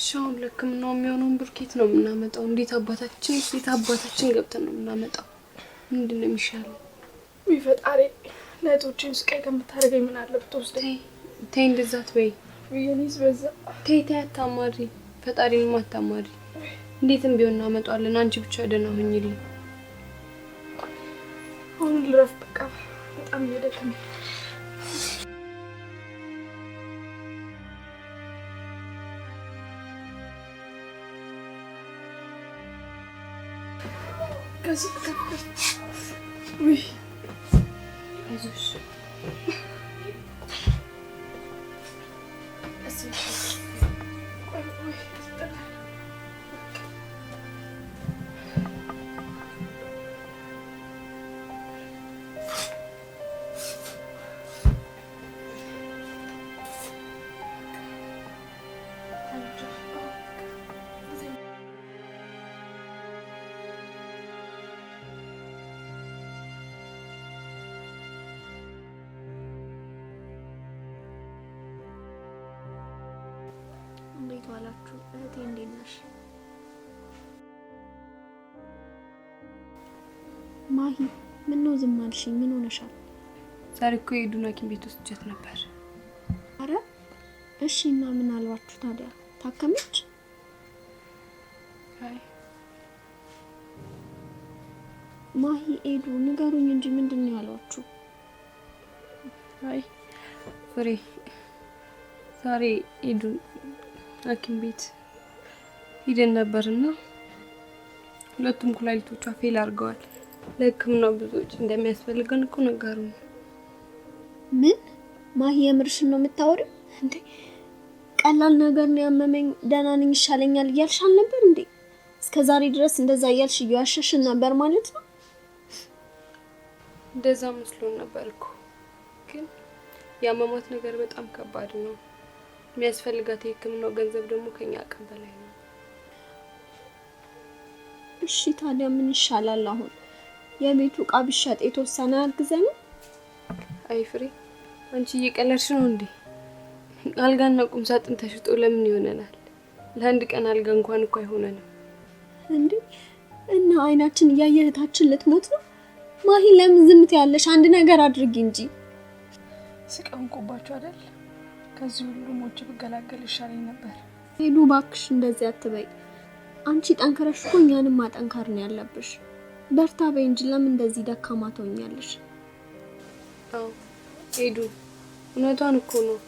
ሻውን ለክምናው የሚሆነውን ብርኬት ነው የምናመጣው። እንዴት አባታችን ገብተን ነው የምናመጣው? ምንድነው የሚሻለው? ይፈጣሪ ለቶችን ስቃይ ከምታረገኝ ምን አለበት ወስደኝ። ተይ እንደዛ አትበይ። የኔስ በዛ። ተይ አታማሪ፣ ፈጣሪን ማታማሪ። እንዴትም ቢሆን እናመጣዋለን። አንቺ ብቻ ደህና ሁኚልኝ። አሁን ልረፍ በቃ፣ በጣም እየደከመኝ። ከዚህ ወይ አይዞሽ እንዴት ዋላችሁ? እህቴ እንዴት ነሽ? ማሂ ምን ነው ዝም አልሽኝ? ምን ሆነሻል? ዛሬ እኮ የሄዱን ሐኪም ቤት ወስጃት ነበር። አረ እሺ፣ እና ምን አልዋችሁ ታዲያ? ታከመች? አይ ማሂ ኤዱ ንገሩኝ እንጂ ምንድነው ያሏችሁ? አይ ፍሬ ዛሬ ኤዱ ሐኪም ቤት ሄደን ነበርና ሁለቱም ኩላሊቶቿ ፌል አድርገዋል። ለሕክምናው ብዙ ወጪ እንደሚያስፈልገን እኮ ነገሩን። ምን ማሂ የምርሽን ነው የምታወሪው እንዴ? ቀላል ነገር ነው ያመመኝ ደህና ነኝ ይሻለኛል እያልሽ አልነበር እንዴ? እስከዛሬ ድረስ እንደዛ እያልሽ እያሻሽን ነበር ማለት ነው? እንደዛ መስሎን ነበር እኮ፣ ግን ያመማት ነገር በጣም ከባድ ነው። የሚያስፈልጋት የሕክምናው ገንዘብ ደግሞ ከኛ አቅም በላይ ነው። እሺ ታዲያ ምን ይሻላል አሁን? የቤቱ ዕቃ ቢሸጥ የተወሰነ ያግዘን? አይ ፍሬ አንቺ እየቀለድሽ ነው እንዴ? አልጋና ቁም ሳጥን ተሽጦ ለምን ይሆነናል? ለአንድ ቀን አልጋ እንኳን እኮ አይሆነንም እንዴ። እና አይናችን እያየ እህታችን ልትሞት ነው። ማሂ ለምን ዝም ትያለሽ? አንድ ነገር አድርጊ እንጂ። ስቀንቁባችሁ አይደል? ከዚህ ሁሉ ሞች ብገላገል ይሻለኝ ነበር። ሄዱ እባክሽ እንደዚህ አትበይ። አንቺ ጠንከረሽ እኮ እኛንም ማጠንከር ነው ያለብሽ። በርታ በይ እንጂ ለምን እንደዚህ ደካማ ትሆኛለሽ? አዎ ሄዱ እውነቷን እኮ ነው።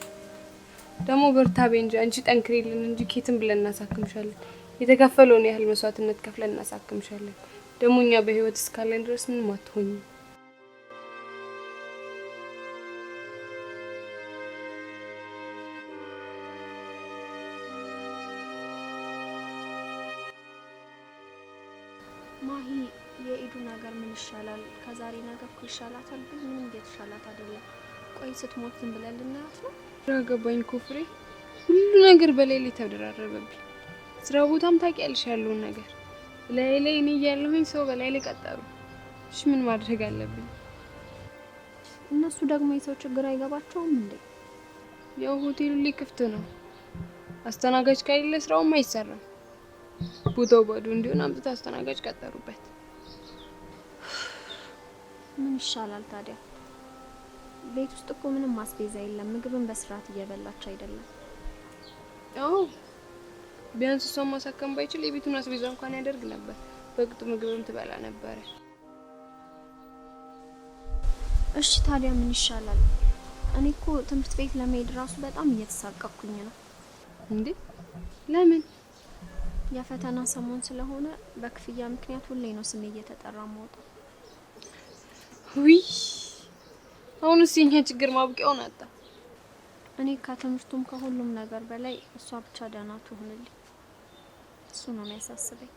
ደግሞ በርታ በይ እንጂ አንቺ ጠንክሪልን እንጂ ኬትም ብለን እናሳክምሻለን። የተከፈለውን ያህል መስዋዕትነት ከፍለን እናሳክምሻለን። ደግሞ እኛ በህይወት እስካለን ድረስ ምንም አትሆኚም። ማሂ የኤዱ ነገር ምን ይሻላል? ከዛሬ ነገር እኮ ይሻላታል፣ ግን ምንም እየተሻላት አይደለም። ቆይ ስትሞት ዝም ብለን ልናያት ነው? ግራ ገባኝ እኮ ፍሬ። ሁሉ ነገር በላይ ላይ ተደራረበብኝ። ስራ ቦታም ታውቂያለሽ ያለውን ነገር ላይ እኔ እያለሁኝ ሰው በላይ ላይ ቀጠሩ። እሺ ምን ማድረግ አለብኝ? እነሱ ደግሞ የሰው ችግር አይገባቸውም እንዴ? ያው ሆቴሉ ላይ ክፍት ነው። አስተናጋጅ ከሌለ ስራውም አይሰራም። ቦታው ባዶ እንዲሆን አምጥታ አስተናጋጅ ቀጠሩበት። ምን ይሻላል ታዲያ? ቤት ውስጥ እኮ ምንም ማስቤዛ የለም። ምግብን በስርዓት እየበላች አይደለም። ያው ቢያንስ እሷን ማሳከም ባይችል የቤቱን አስቤዛ እንኳን ያደርግ ነበር። በቅጡ ምግብም ትበላ ነበር። እሺ ታዲያ ምን ይሻላል? እኔ እኮ ትምህርት ቤት ለመሄድ ራሱ በጣም እየተሳቀቅኩኝ ነው። እንዴ ለምን? የፈተና ሰሞን ስለሆነ በክፍያ ምክንያት ሁሌ ነው ስሜ እየተጠራ ማውጣው። ውይ አሁንስ የኛ ችግር ማብቂያውን አጣ። እኔ ከትምህርቱም ከሁሉም ነገር በላይ እሷ ብቻ ደህና ትሆንልኝ፣ እሱ ነው የሚያሳስበኝ።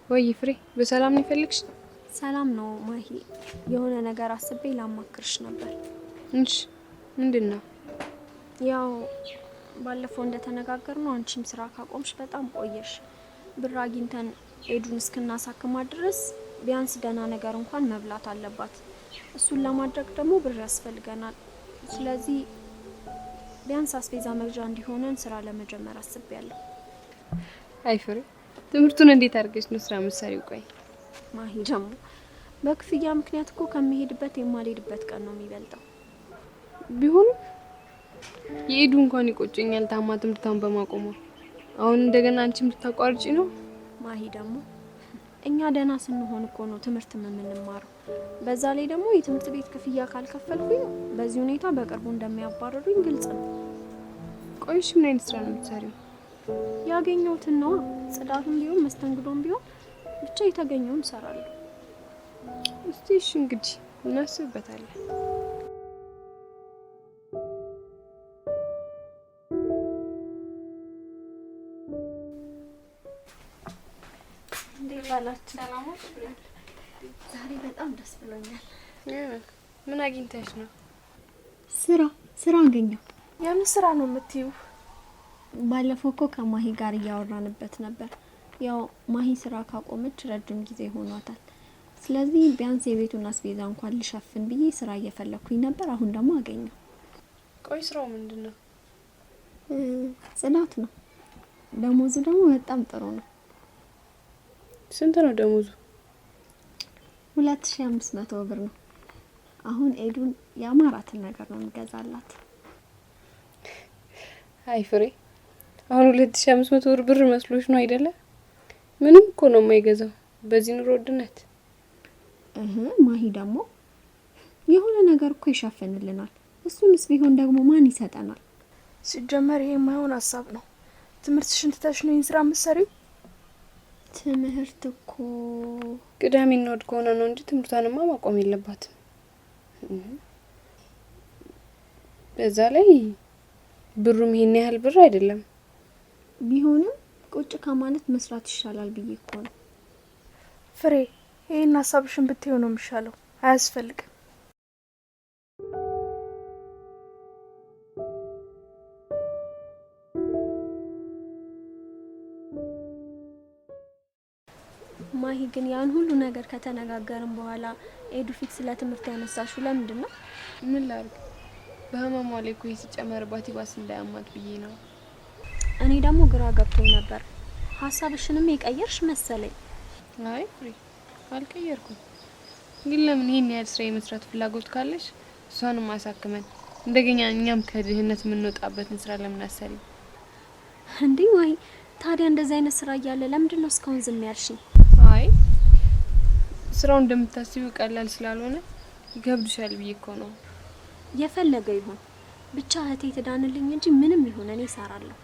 ወይ ፍሬ በሰላም ነው ይፈልግሽ? ሰላም ነው ማሂ። የሆነ ነገር አስቤ ላማክርሽ ነበር። እሺ ምንድነው? ያው ባለፈው እንደተነጋገርነው አንቺም ስራ ካቆምሽ በጣም ቆየሽ። ብር አግኝተን ኤዱን እስክናሳክማት ድረስ ቢያንስ ደህና ነገር እንኳን መብላት አለባት። እሱን ለማድረግ ደግሞ ብር ያስፈልገናል። ስለዚህ ቢያንስ አስቤዛ መግዣ እንዲሆነን ስራ ለመጀመር አስቤያለሁ። አይ ፍሬ ትምህርቱን እንዴት አድርገሽ ነው ስራ መሳሪው? ቆይ ማሂ ደግሞ በክፍያ ምክንያት እኮ ከመሄድበት የማልሄድበት ቀን ነው የሚበልጠው። ቢሆን የኤዱ እንኳን ይቆጨኛል ታማ ትምህርቷን በማቆሟ። አሁን እንደገና አንቺም ልታቋርጪ ነው? ማሂ ደግሞ እኛ ደህና ስንሆን እኮ ነው ትምህርት የምንማረው። በዛ ላይ ደግሞ የትምህርት ቤት ክፍያ ካልከፈልኩኝ በዚህ ሁኔታ በቅርቡ እንደሚያባረሩኝ ግልጽ ነው። ቆይሽ ምን አይነት ስራ ነው የምትሰሪው? ያገኘሁትን ነው። ጽዳቱም ቢሆን መስተንግዶም ቢሆን ብቻ የተገኘውን እሰራለሁ። እስቲ እሺ እንግዲህ እናስብበታለን። እንዴት ዋላችሁ? ሰላሞች? ዛሬ በጣም ደስ ብሎኛል። ምን አግኝተሽ ነው? ስራ አገኘሁ። የምን ስራ ነው የምትይው? ባለፈው እኮ ከማሂ ጋር እያወራንበት ነበር። ያው ማሂ ስራ ካቆመች ረጅም ጊዜ ሆኗታል። ስለዚህ ቢያንስ የቤቱን አስቤዛ እንኳን ልሸፍን ብዬ ስራ እየፈለኩኝ ነበር። አሁን ደግሞ አገኘሁ። ቆይ ስራው ምንድነው? ጽዳት ነው። ደሞዙ ደግሞ በጣም ጥሩ ነው። ስንት ነው ደሞዙ? 2500 ብር ነው። አሁን ኤዱን ያማራትን ነገር ነው እንገዛላት። አይ ፍሬ አሁን 2500 ብር መስሎሽ ነው አይደለ? ምንም እኮ ነው የማይገዛው በዚህ ኑሮ ውድነት። ማሂ ደግሞ የሆነ ነገር እኮ ይሸፍንልናል። እሱንስ ቢሆን ደግሞ ማን ይሰጠናል? ሲጀመር ይሄ የማይሆን ሀሳብ ነው። ትምህርትሽን ትተሽ ነው ይሄን ስራ የምትሰሪው? ትምህርት እኮ ቅዳሜና እሁድ ከሆነ ነው እንጂ ትምህርቷንማ ማቆም የለባትም። በዛ ላይ ብሩም ይሄን ያህል ብር አይደለም። ቢሆንም ቁጭ ከማለት መስራት ይሻላል ብዬ እኮ ነው። ፍሬ ይሄን ሀሳብሽን ብትይው ነው የሚሻለው። አያስፈልግም። ማሂ ግን ያን ሁሉ ነገር ከተነጋገርን በኋላ ኤዱ ፊት ስለ ትምህርት ያነሳሽው ለምንድን ነው? ምን ላድርግ? በህመሟ ላይ እኮ ሲጨመርባት ይባስ እንዳያማት ብዬ ነው። እኔ ደግሞ ግራ ገብቶኝ ነበር። ሀሳብሽንም የቀየርሽ መሰለኝ። አይ ፍሬ አልቀየርኩም። ግን ለምን ይሄን ያህል ስራ የመስራት ፍላጎት ካለሽ እሷንም ማሳከመን እንደገኛ እኛም ከድህነት የምንወጣበትን ስራ ለምን አሰሪ? እንዴ ወይ ታዲያ እንደዛ አይነት ስራ እያለ ለምንድን ነው እስካሁን ዝም ያልሽኝ? አይ ስራው እንደምታስቢው ቀላል ስላልሆነ ይገብድሻል ብዬ እኮ ነው። የፈለገው ይሁን ብቻ እህቴ ትዳንልኝ እንጂ ምንም ይሁን እኔ እሰራለሁ።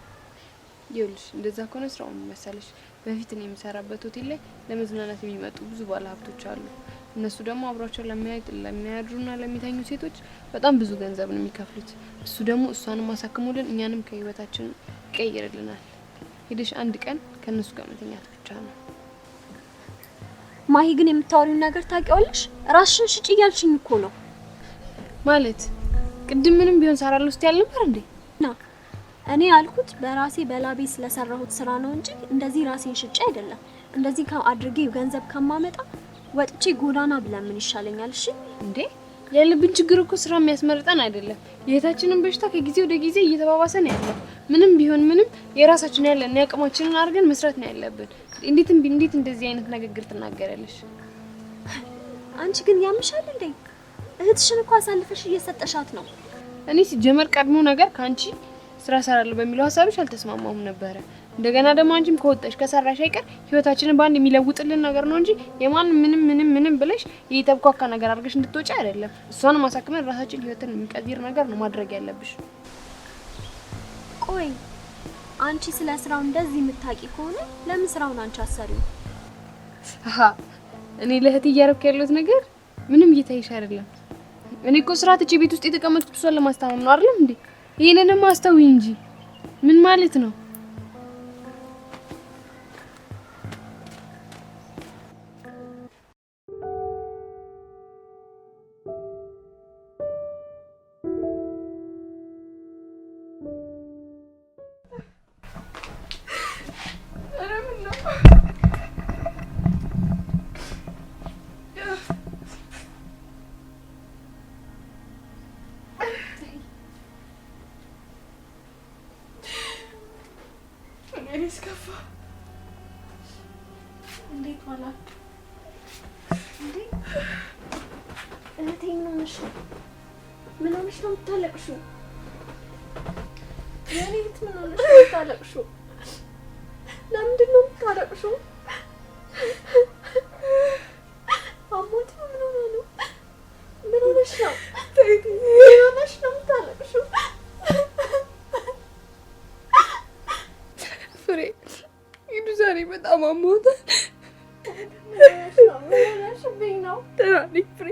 ይኸውልሽ እንደዛ ከሆነ ስራው መሰለሽ በፊት እኔ የምሰራበት ሆቴል ላይ ለመዝናናት የሚመጡ ብዙ ባለ ሀብቶች አሉ። እነሱ ደግሞ አብሯቸው ለሚያድሩና ለሚተኙ ሴቶች በጣም ብዙ ገንዘብ ነው የሚከፍሉት። እሱ ደግሞ እሷንም ማሳከሙልን እኛንም ከህይወታችን ይቀይርልናል። ሄደሽ አንድ ቀን ከነሱ ጋር መተኛት ብቻ ነው። ማሂ ግን የምታወሪው ነገር ታውቂዋለሽ? ራስሽን ሽጪ እያልሽኝ እኮ ነው። ማለት ቅድም ምንም ቢሆን ሰራለሁ እስቲ ያልነበር እንዴ? ና እኔ ያልኩት በራሴ በላቤ ስለሰራሁት ስራ ነው እንጂ እንደዚህ ራሴን ሽጪ አይደለም። እንደዚህ አድርጌ ገንዘብ ከማመጣ ወጥቼ ጎዳና ብለምን ይሻለኛል። እሺ እንዴ ያለብን ችግር እኮ ስራ የሚያስመርጠን አይደለም። የታችንን በሽታ ከጊዜ ወደ ጊዜ እየተባባሰ ነው ያለው። ምንም ቢሆን ምንም የራሳችን ያለን ያቅማችንን አድርገን መስራት ነው ያለብን። እንዴት እንደዚህ አይነት ንግግር ትናገራለሽ? አንቺ ግን ያምሻል እንዴ? እህትሽን እኮ አሳልፈሽ እየሰጠሻት ነው። እኔ ሲጀመር ቀድሞ ነገር ካንቺ ስራ ሰራለሁ በሚለው ሀሳብሽ አልተስማማሁም ነበር። እንደገና ደግሞ አንቺም ከወጣሽ ከሰራሽ አይቀር ህይወታችንን ባንድ የሚለውጥልን ነገር ነው እንጂ የማን ምንም ብለሽ እየተብኳካ ነገር አድርገሽ እንድትወጪ አይደለም። እሷን ማሳከመን ራሳችን ህይወትን የሚቀይር ነገር ነው ማድረግ ያለብሽ። ቆይ አንቺ ስለ ስራው እንደዚህ የምታቂ ከሆነ ለምን ስራውን አንቺ አሰሪው? አሃ እኔ ለህት እያረኩ ያለሁት ነገር ምንም እየታይሽ አይደለም። እኔ እኮ ስራ ትጪ ቤት ውስጥ የተቀመጥኩት እሷን ለማስተማም ነው አይደል እንዴ? ይሄንንም አስተውይ እንጂ ምን ማለት ነው? ስከፋ እንዴት ዋላችሁ? እንዴ እህቴ ምን ሆነሽ ነው? ምን ሆነሽ ነው የምታለቅሽው? የኔ እህት ምን ሆነሽ ነው የምታለቅሽው? ለምንድን ነው የምታለቅሽው? አሞት ነው? ምን ሆነ ነው? ምን ሆነሽ ነው? ምን ሆነሽ ነው የምታለቅሽው? ፍሬ ሂዱ ዛሬ በጣም አሞታል። ምን ነው? ደህና ነኝ ፍሬ፣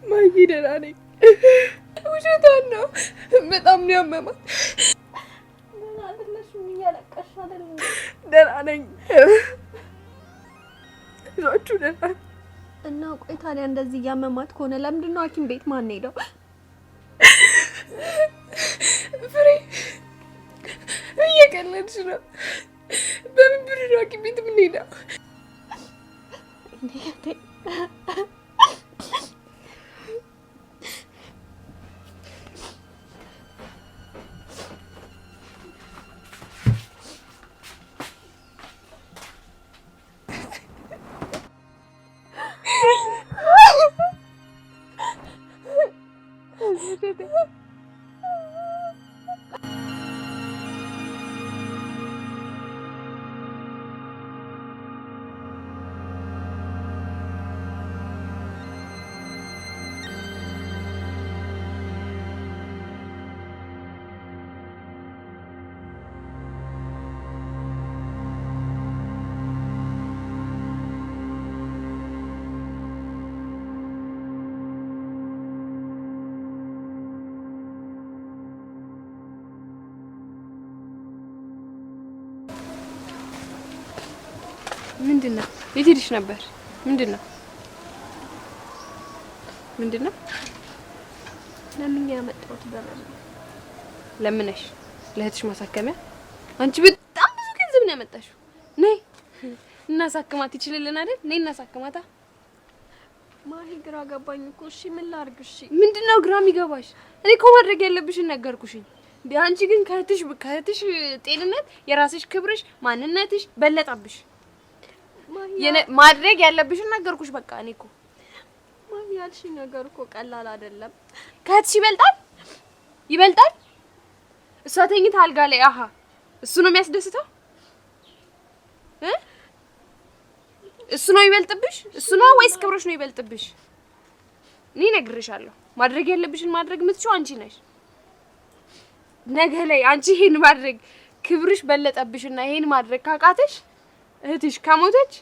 ማሂ ደህና ነኝ። ውሸቷን ነው፣ በጣም ነው ያመማት። ምን አይደለሽም? እያለቀሽ አይደለም? ደህና ነኝ። ይዟችሁ ደህና ነኝ። እና ቆይ ታዲያ እንደዚህ እያመማት ከሆነ ለምንድን ነው ሐኪም ቤት ማን ሄደው? ፍሬ እየቀለድሽ ነው። በምን ብር ነው ሐኪም ቤት የምንሄደው? ምንድነው? የት ሄድሽ ነበር? ምንድነው? ለምን ያመጣሁት በረለ? ለምነሽ ለእህትሽ ማሳከሚያ? አንቺ በጣም ብዙ ገንዘብ ነው ያመጣሽው። ነይ እናሳክማት። ይችልልን አይደል? ነይ እናሳክማታ። ማሂ ግራ ገባኝ እኮ። እሺ ምን ላድርግ? እሺ ምንድነው ግራ የሚገባሽ? እኔ እኮ ማድረግ ያለብሽን ነገርኩሽኝ። አንቺ ግን ከእህትሽ ጤንነት የራስሽ ክብርሽ ማንነትሽ በለጠብሽ። ማድረግ ያለብሽን ነገርኩሽ። በቃ እኔ እኮ ማሂ ያልሽኝ ነገር እኮ ቀላል አይደለም። ከእህትሽ ይበልጣል። እሷ ተኝታ አልጋ ላይ እሱ ነው የሚያስደስተው? እሱ ነው ይበልጥብሽ? እሱ ነው ወይስ ክብርሽ ነው ይበልጥብሽ? እኔ እነግርሻለሁ፣ ማድረግ ያለብሽን ማድረግ የምትችይው አንቺ ነሽ። ነገ ላይ አንቺ ይሄን ማድረግ ክብርሽ በለጠብሽና ይሄን ማድረግ ካቃተሽ እህትሽ ከሞተች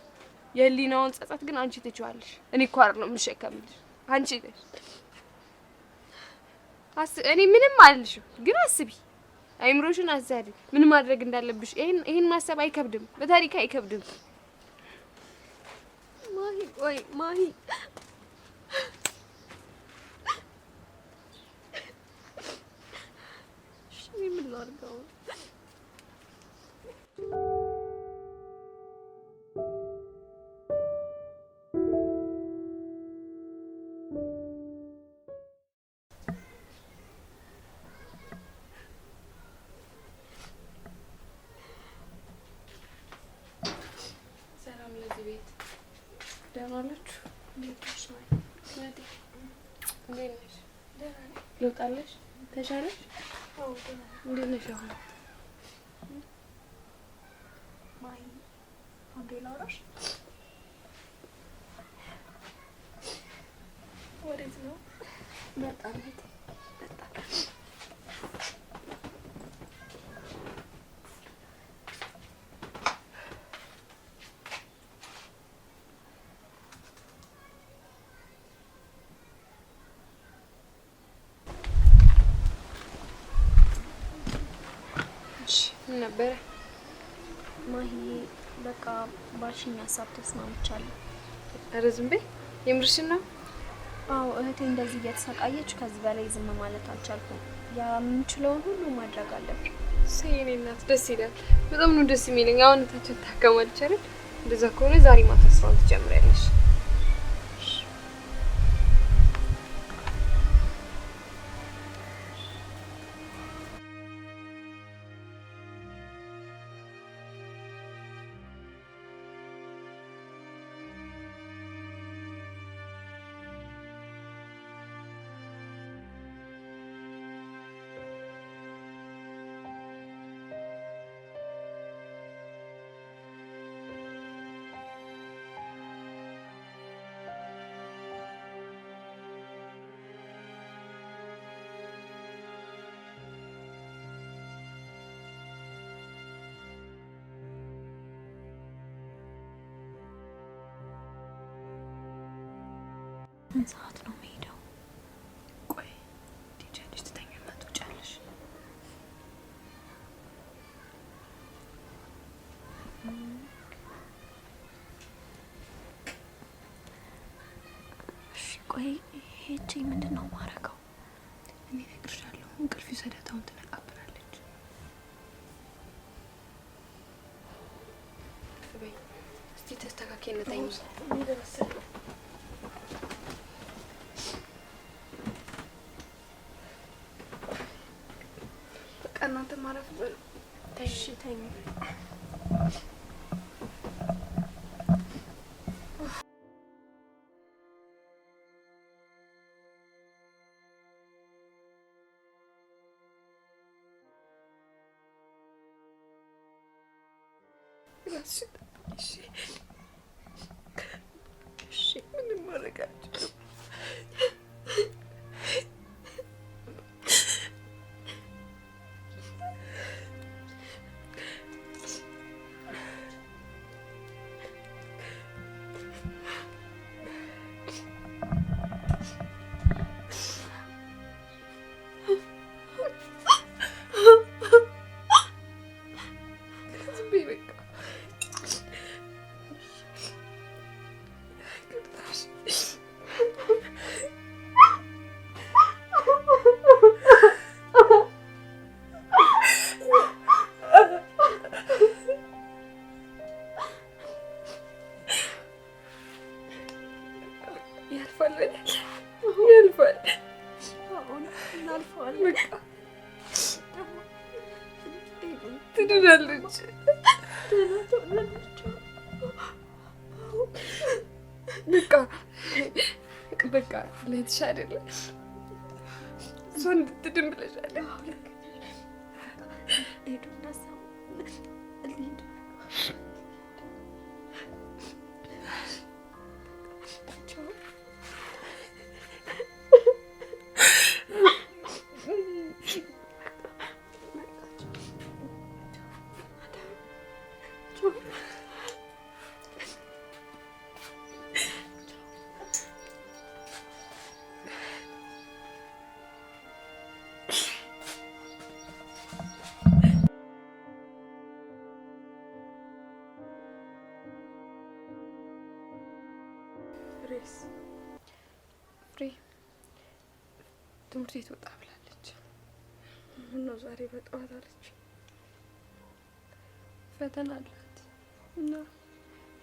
የህሊናውን ጸጸት ግን አንቺ ትችዋለሽ። እኔ እኮ አይደለም የምሸከምልሽ፣ አንቺ ነሽ። እኔ ምንም አልልሽም፣ ግን አስቢ፣ አይምሮሽን አዛሪ ምን ማድረግ እንዳለብሽ። ይሄን ማሰብ አይከብድም፣ በታሪክ አይከብድም። ማሂ ቆይ ማሂ ምን ላድርገው? ሰላም ለዚህ ቤት። ደህና ናችሁ? እንዴት ነሽ? ለውጥ አለሽ? ተሻለሽ? አዎ ደህና ነኝ። እንዴት ነሽ አሁን? ማሂ አንዴ ላውራሽ። ወዴት ነው? በጣም ቤት በጣም ምን ነበረ? ማሂ በቃ ባልሽኝ ሀሳብ ተስማምቻለሁ። ኧረ ዝም በይ፣ የምርሽን ነው? አዎ እህቴ እንደዚህ እየተሰቃየች ከዚህ በላይ ዝም ማለት አልቻልኩም። የምንችለውን ሁሉ ማድረግ አለብን። የእኔ እናት ደስ ይላል። በጣም ነው ደስ የሚለኝ። አሁን እህታችን ታከማለች አይደል? እንደዛ ከሆነ ዛሬ ማታ ስራውን ትጀምሪያለሽ። ስንት ሰዓት ነው የምሄደው? ቆይ ትሄጃለሽ፣ ትተኛና ትውጫለሽ። እሺ ቆይ ሄጄ ምንድን ነው የማደርገው? እኔ እነግርሻለሁ። እንቅልፍ ይውሰዳት፣ አሁን ትነቃብናለች። በይ እስቲ ተስተካከይና ተኝ። በቃ እናንተ ማረፍ በሉ። እሺ ተኝ። እሺ ምንም ማድረግ አልችልም። ያልፋል። አሁን እናልፈዋለን። በቃ ትድናለች። በቃ ለትሽ አይደለ እሷ እንድትድን ብለሻል። ሄዱ እናሳው ልሂድ። ፍሬ ትምህርት ቤት ወጣ ብላለች። ምነው ዛሬ በጠዋት አለች? ፈተና አላት እና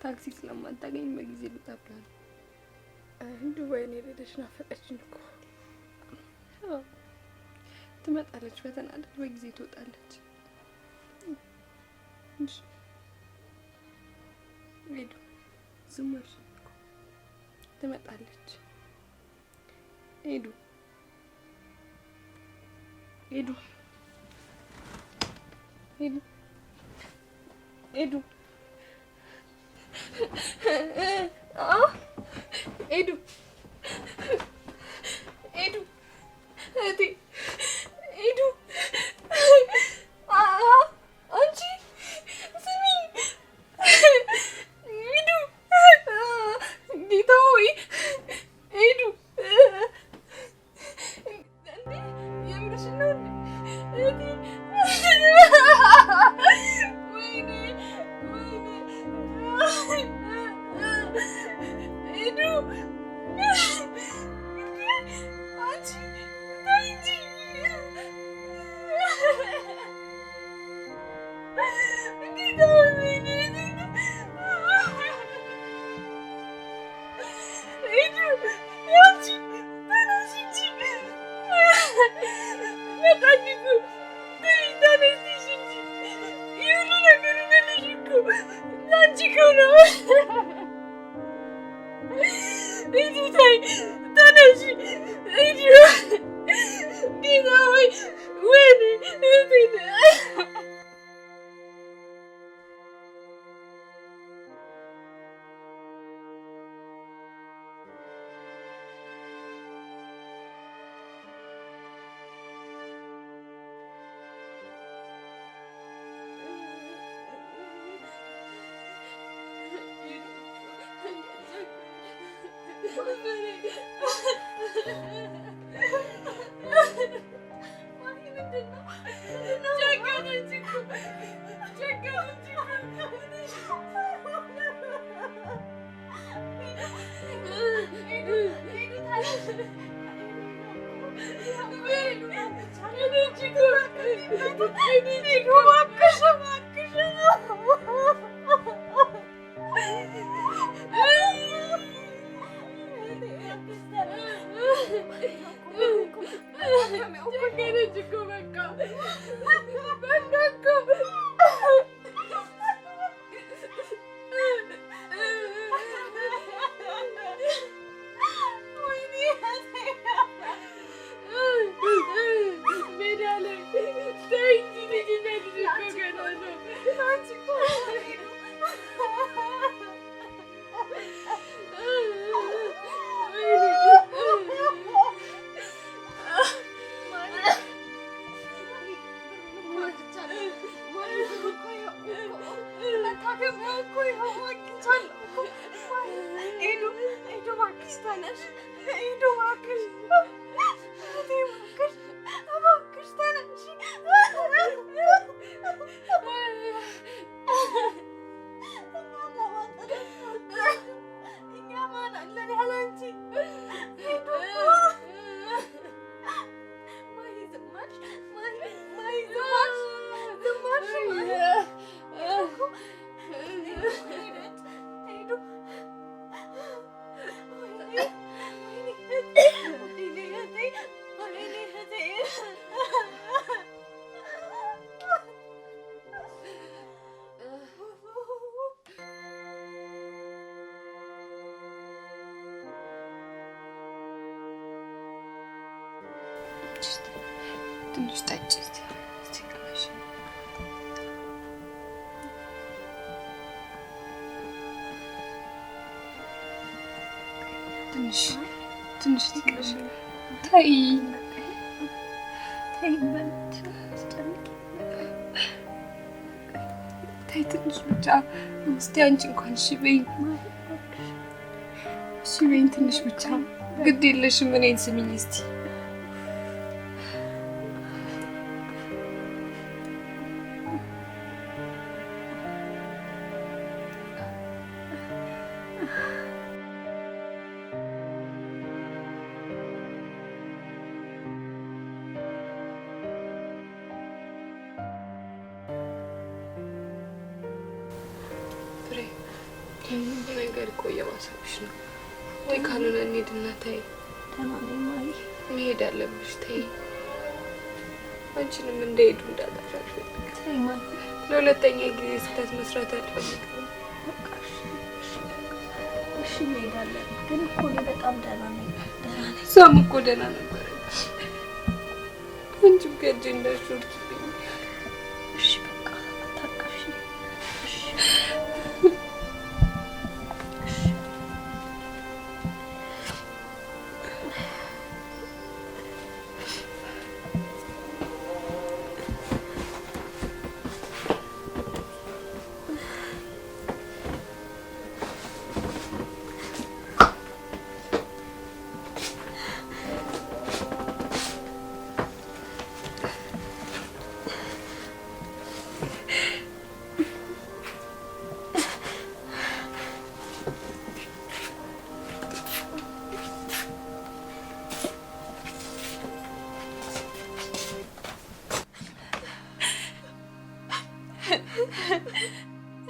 ታክሲ ስለማታገኝ በጊዜ ልውጣ ብላ ነው። ዱባይ ነው የሄደች። ናፈቀችኝ እኮ። ትመጣለች፣ ፈተና አላት፣ በጊዜ ትወጣለች። እሺ ሄዱ ዝም በል እኮ ትመጣለች። ሄዱ ሄዱ ሄዱ ሄዱ ሄዱ ሄዱ እህቴ ሄዱ አንቺ ስሚኝ ሄዱ ጌታ ሆይ ሄዱ እንዴ የምርሽን ነው እንዴ እህቴ ወይኔ ወይኔ ሄዱ አንቺ ተይ እንጂ ጌታ ሆይ ወይኔ ሄዱ አንቺ ተነሽ እንጂ መጣች እኮ ተይ ተነሽ እንጂ የሁሉ ነገር በልሽ እኮ አንቺ እኮ ነው ሂጂ ተይ ተነሽ ሂጂ ጌታ ሆይ ወይኔ እህቴ ትንሽ ጠጪ እስቲ ቅመሽ። ትንሽ ቅመሽ። ተይ ትንሽ ብቻ እስቲ አንቺ እንኳን እሺ በይኝ፣ እሺ በይኝ ትንሽ ብቻ። ግድ የለሽም እኔን ስሚኝ እስቲ። ነገር እኮ እየባሰብሽ ነው። ወይ ካልሆነ እንሂድና ተይ። መሄድ አለብሽ ተይ። አንቺንም እንደሄዱ እንዳታሻሽ። ለሁለተኛ ጊዜ ስህተት መስራት አልፈልግም። እሺ እንሄዳለን። ግን እኮ እኔ በጣም ደህና ነኝ። እሷም እኮ ደህና ነበረች። አንቺም ከእጄ እንዳትሾርችብኝ። እሺ በቃ አታውቅሽ። እሺ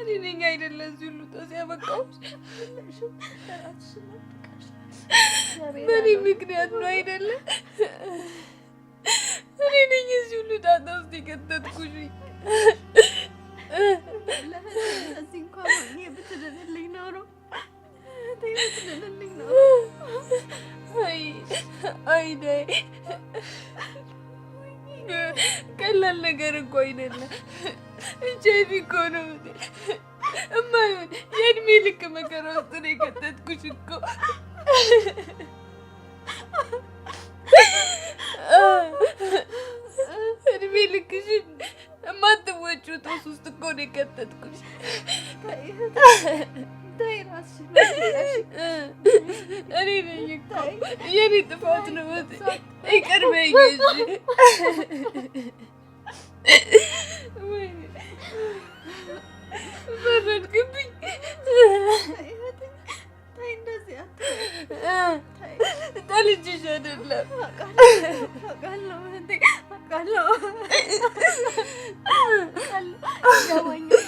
እኔ ነኝ አይደለ እዚህ ሁሉ ጦስ ያበቃሁት? በእኔ ምክንያት ነው አይደለ? እኔ ነኝ እዚህ ሁሉ ጣጣ ውስጥ የከተትኩሽ። እዚህ እንኳን ሆኜ ብትድንልኝ ኖሮ አይዳይ ቀላል ነገር እኮ አይደለም። ኤችአይቪ እኮ ነው እማይሆን የእድሜ ልክ መከራ ውስጥ ነው የከተትኩሽ እኮ። እድሜ ልክሽን የማትወጪው ጦስ ውስጥ እኮ ነው የከተትኩሽ። ተይ እራስሽን እኔ ነኝ እኮ የኔ ጥፋት ነው። ይቅር በይኝ እሺ። ወይኔ በረድክብኝ። ተይ እንደዚህ ጠልቼሽ አይደለም። አውቃለሁ ይገባኛል።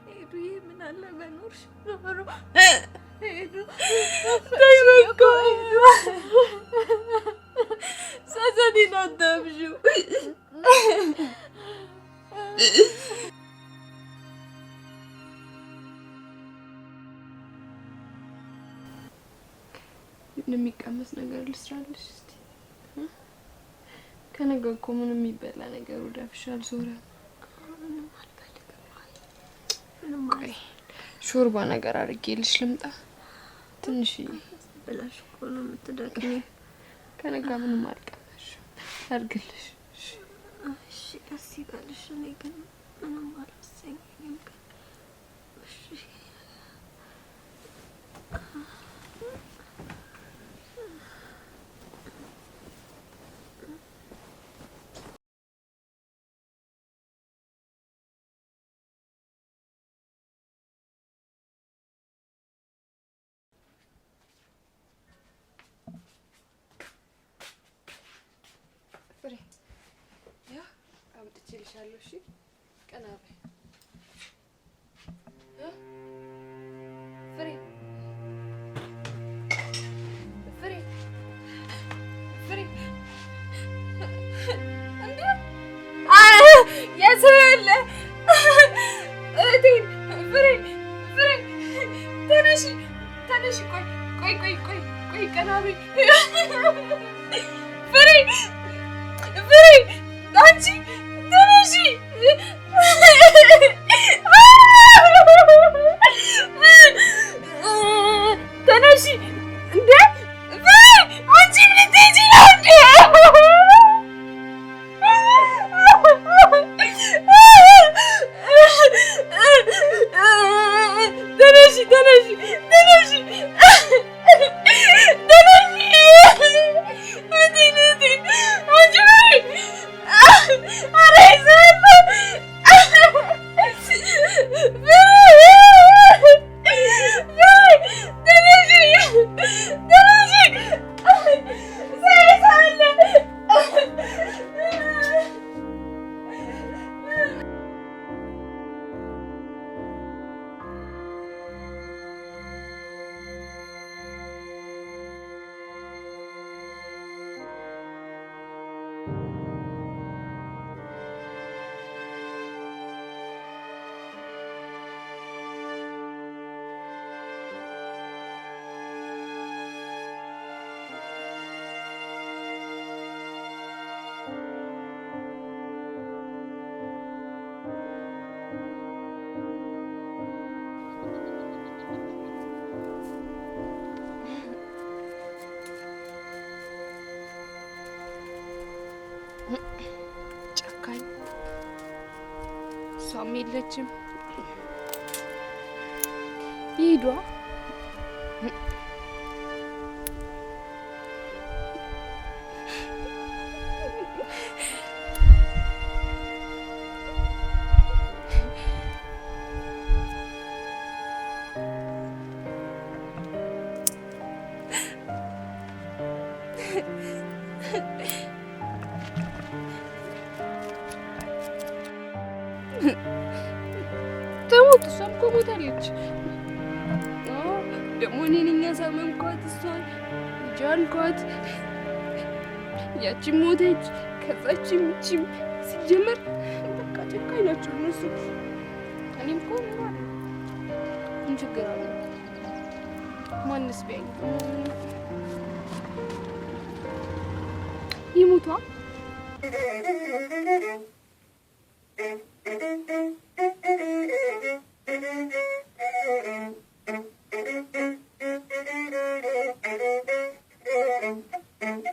ሄዱዬ ምን አለ በኖርሽ ኖሮ ሄዱ ተይ በቃ ጸጸቴን አታብዢው። የሚቀመስ ነገር ልስራልሽ እስቲ። ከነገ እኮ ምንም የሚበላ ነገር ወደ አፍሽ አልዞረም። ምንም አልፈልግም። ቆይ ሾርባ ነገር አድርጌልሽ ልምጣ። ትንሽዬ ብላሽ እኮ ነው የምትደክሚው። ከነጋ ምንም አልቀመሽ አድርግልሽ። እሺ ደስ ይበልሽ። እኔ ግን ምንም አልወሰኝም። እሺ ፍሬ ያ አምጥቼልሻለሁ። እሺ ቀና በይ። ፍሬ ፍሬ ፍሬ እንዴ ያሰለ እቴን ፍሬ ፍሬ ተነሺ ተነሺ። ቆይ ቀና በይ ፍሬ ፍሬ አንቺ ተነሺ። ተነሺ እንዴ ፍሬ አንቺ ምን ልትሄጂ ነው እንዴ? ተነሺ ተነሺ ተነሺ ጨካኝ እሷም የለችም። ይሄዷ ተሞት እሷም እኮ ሞታለች። ደግሞ እኔ ነኝ ያሳመምኳት እሷን ልጅ አልኳት። ያቺም ሞተች፣ ከዛችም ይቺም። ሲጀመር በቃ ጨካኝ ናቸው እነሱ። እኔም እኮ ምን ችግር አለ? ማንስ ቢያኝ ይሙቷ።